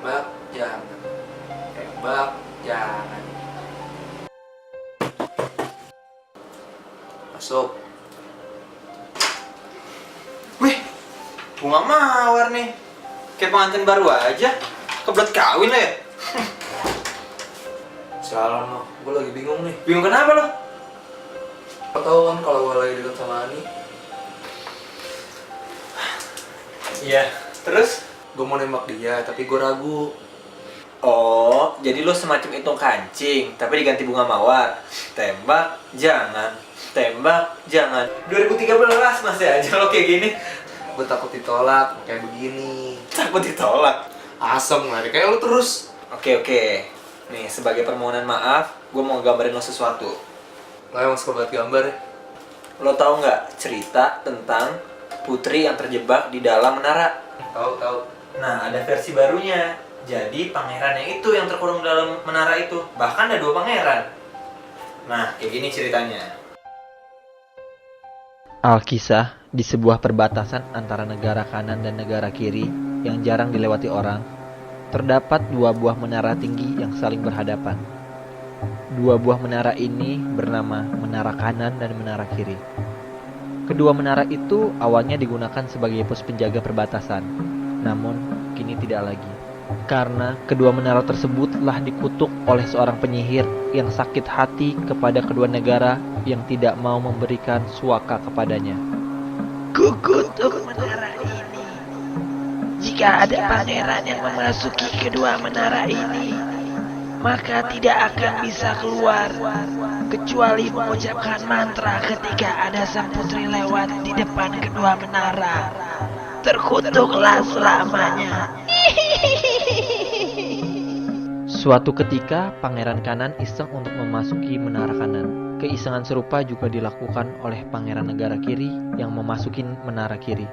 Tembak, jangan. Tembak, jangan. Masuk. Wih, bunga mawar nih. Kayak pengantin baru aja. Kebelet kawin lo ya? Salam lo, gue lagi bingung nih. Bingung kenapa lo? Lo tau kan kalau gue lagi deket sama Ani. Iya, terus? Gue mau nembak dia, tapi gue ragu. Oh, jadi lo semacam hitung kancing, tapi diganti bunga mawar. Tembak, jangan. Tembak, jangan. 2013 masih aja lo kayak gini. Gue takut ditolak, kayak begini. Takut ditolak. Asem lari kayak lo terus. Oke. Nih, sebagai permohonan maaf, gue mau gambarin lo sesuatu. Lo emang suka banget gambar ya? Lo tahu nggak cerita tentang putri yang terjebak di dalam menara? Tahu. Nah, ada versi barunya. Jadi pangerannya itu yang terkurung dalam menara itu. Bahkan ada 2 pangeran. Nah, kayak gini ceritanya. Alkisah, di sebuah perbatasan antara negara kanan dan negara kiri yang jarang dilewati orang, terdapat 2 buah menara tinggi yang saling berhadapan. 2 buah menara ini bernama Menara Kanan dan Menara Kiri. Kedua menara itu awalnya digunakan sebagai pos penjaga perbatasan, namun kini tidak lagi. Karena kedua menara tersebut telah dikutuk oleh seorang penyihir yang sakit hati kepada kedua negara yang tidak mau memberikan suaka kepadanya. Kukutuk menara ini. Jika ada pangeran yang memasuki kedua menara ini, maka tidak akan bisa keluar kecuali mengucapkan mantra ketika ada sang putri lewat di depan kedua menara. Terkutuklah selamanya. Suatu ketika, Pangeran Kanan iseng untuk memasuki Menara Kanan. Keisengan serupa juga dilakukan oleh Pangeran Negara Kiri yang memasuki Menara Kiri.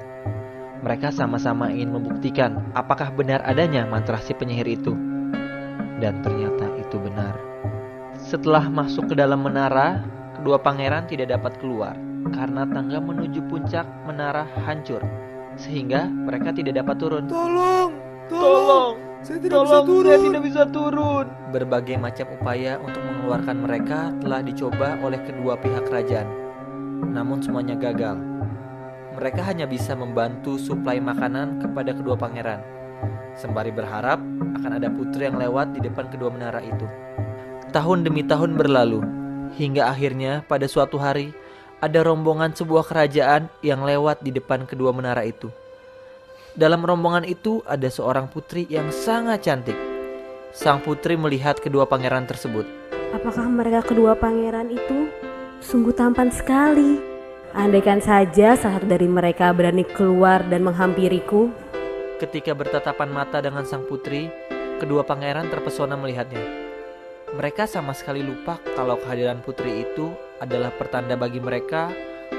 Mereka sama-sama ingin membuktikan apakah benar adanya mantra si penyihir itu. Dan ternyata itu benar. Setelah masuk ke dalam menara, kedua pangeran tidak dapat keluar karena tangga menuju puncak menara hancur, sehingga mereka tidak dapat turun. Tolong! Saya tidak bisa turun. Berbagai macam upaya untuk mengeluarkan mereka telah dicoba oleh kedua pihak kerajaan, namun semuanya gagal. Mereka hanya bisa membantu suplai makanan kepada kedua pangeran, sembari berharap akan ada putri yang lewat di depan kedua menara itu. Tahun demi tahun berlalu, hingga akhirnya pada suatu hari ada rombongan sebuah kerajaan yang lewat di depan kedua menara itu. Dalam rombongan itu ada seorang putri yang sangat cantik. Sang putri melihat kedua pangeran tersebut. Apakah mereka kedua pangeran itu sungguh tampan sekali? Andaikan saja salah satu dari mereka berani keluar dan menghampiriku. Ketika bertatapan mata dengan sang putri, kedua pangeran terpesona melihatnya. Mereka sama sekali lupa kalau kehadiran putri itu adalah pertanda bagi mereka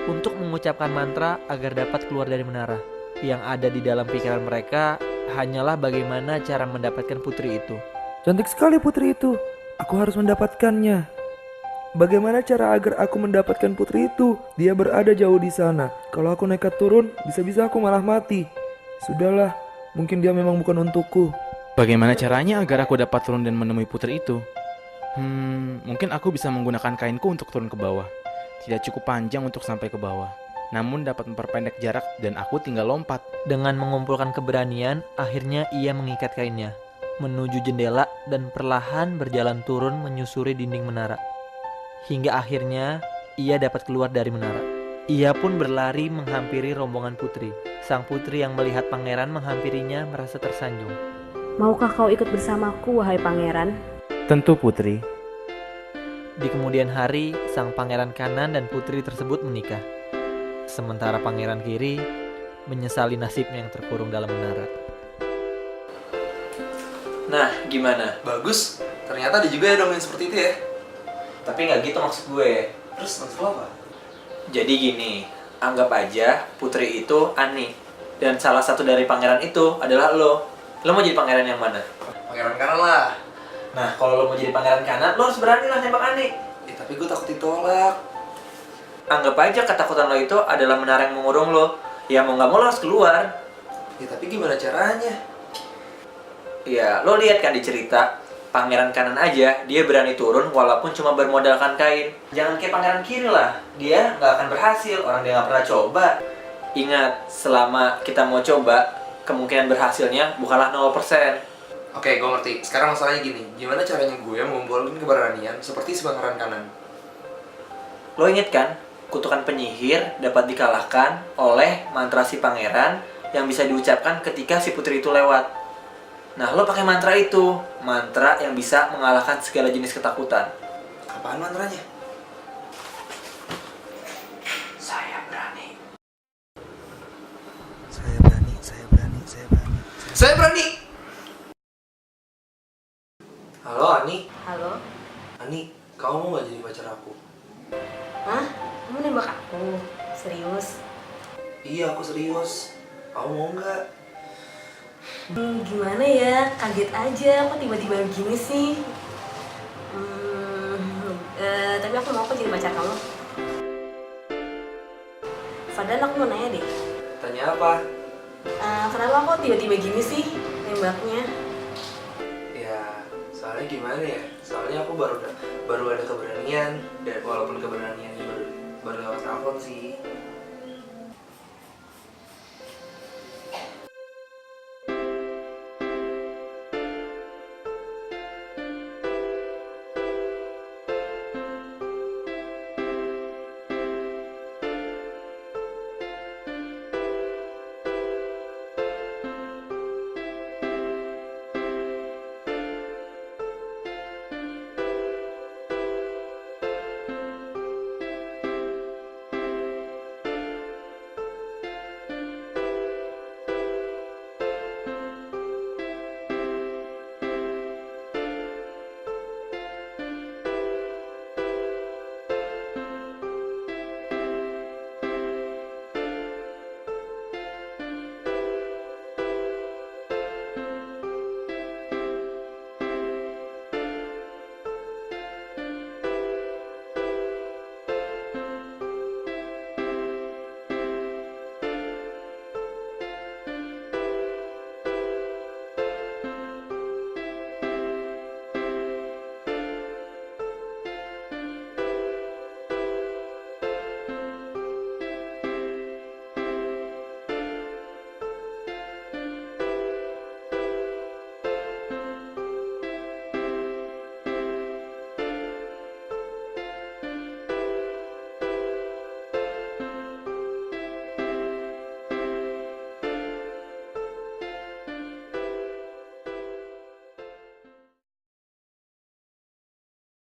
untuk mengucapkan mantra agar dapat keluar dari menara. Yang ada di dalam pikiran mereka hanyalah bagaimana cara mendapatkan putri itu. Cantik sekali putri itu. Aku harus mendapatkannya. Bagaimana cara agar aku mendapatkan putri itu? Dia berada jauh di sana. Kalau aku nekat turun, bisa-bisa aku malah mati. Sudahlah, mungkin dia memang bukan untukku. Bagaimana caranya agar aku dapat turun dan menemui putri itu? Mungkin aku bisa menggunakan kainku untuk turun ke bawah. Tidak cukup panjang untuk sampai ke bawah, namun dapat memperpendek jarak dan aku tinggal lompat. Dengan mengumpulkan keberanian, akhirnya ia mengikat kainnya, menuju jendela dan perlahan berjalan turun menyusuri dinding menara. Hingga akhirnya ia dapat keluar dari menara. Ia pun berlari menghampiri rombongan putri. Sang putri yang melihat pangeran menghampirinya merasa tersanjung. Maukah kau ikut bersamaku, wahai pangeran? Tentu putri. Di kemudian hari, sang pangeran kanan dan putri tersebut menikah. Sementara pangeran kiri menyesali nasibnya yang terkurung dalam menara. Nah, gimana? Bagus. Ternyata ada juga ya dong yang seperti itu ya. Tapi nggak gitu maksud gue. Terus maksud lo apa? Jadi gini, anggap aja putri itu Ani, dan salah satu dari pangeran itu adalah lo. Lo mau jadi pangeran yang mana? Pangeran kanan lah. Nah, kalau lo mau jadi pangeran kanan, lo harus berani lah nembak Ani. Ya tapi gue takut ditolak. Anggap aja ketakutan lo itu adalah menara yang mengurung lo. Ya mau nggak mau lo harus keluar. Ya tapi gimana caranya? Ya, lo lihat kan di cerita, pangeran kanan aja dia berani turun walaupun cuma bermodalkan kain. Jangan kayak pangeran kiri lah, dia nggak akan berhasil, orang dia nggak pernah coba. Ingat, selama kita mau coba, kemungkinan berhasilnya bukanlah 0%. Oke, gue ngerti. Sekarang masalahnya gini, gimana caranya gue ngumpulin keberanian seperti si pangeran kanan? Lo inget kan, kutukan penyihir dapat dikalahkan oleh mantra si pangeran yang bisa diucapkan ketika si putri itu lewat. Nah, lo pakai mantra itu, mantra yang bisa mengalahkan segala jenis ketakutan. Apaan mantranya? Saya berani. Saya berani, saya berani, saya berani. Saya berani! Halo, Ani. Halo? Ani, kamu mau gak jadi pacar aku? Hah? Kamu nembak aku? Serius? Iya, aku serius. Kamu mau gak? Gimana ya? Kaget aja, kok tiba-tiba begini sih? Tapi aku mau kok jadi pacar kamu. Padahal aku mau nanya deh, Tanya apa? kenapa kok tiba-tiba gini sih nembaknya? Ya, soalnya gimana ya? Soalnya aku baru ada keberanian, dan walaupun keberaniannya baru lewat telepon sih.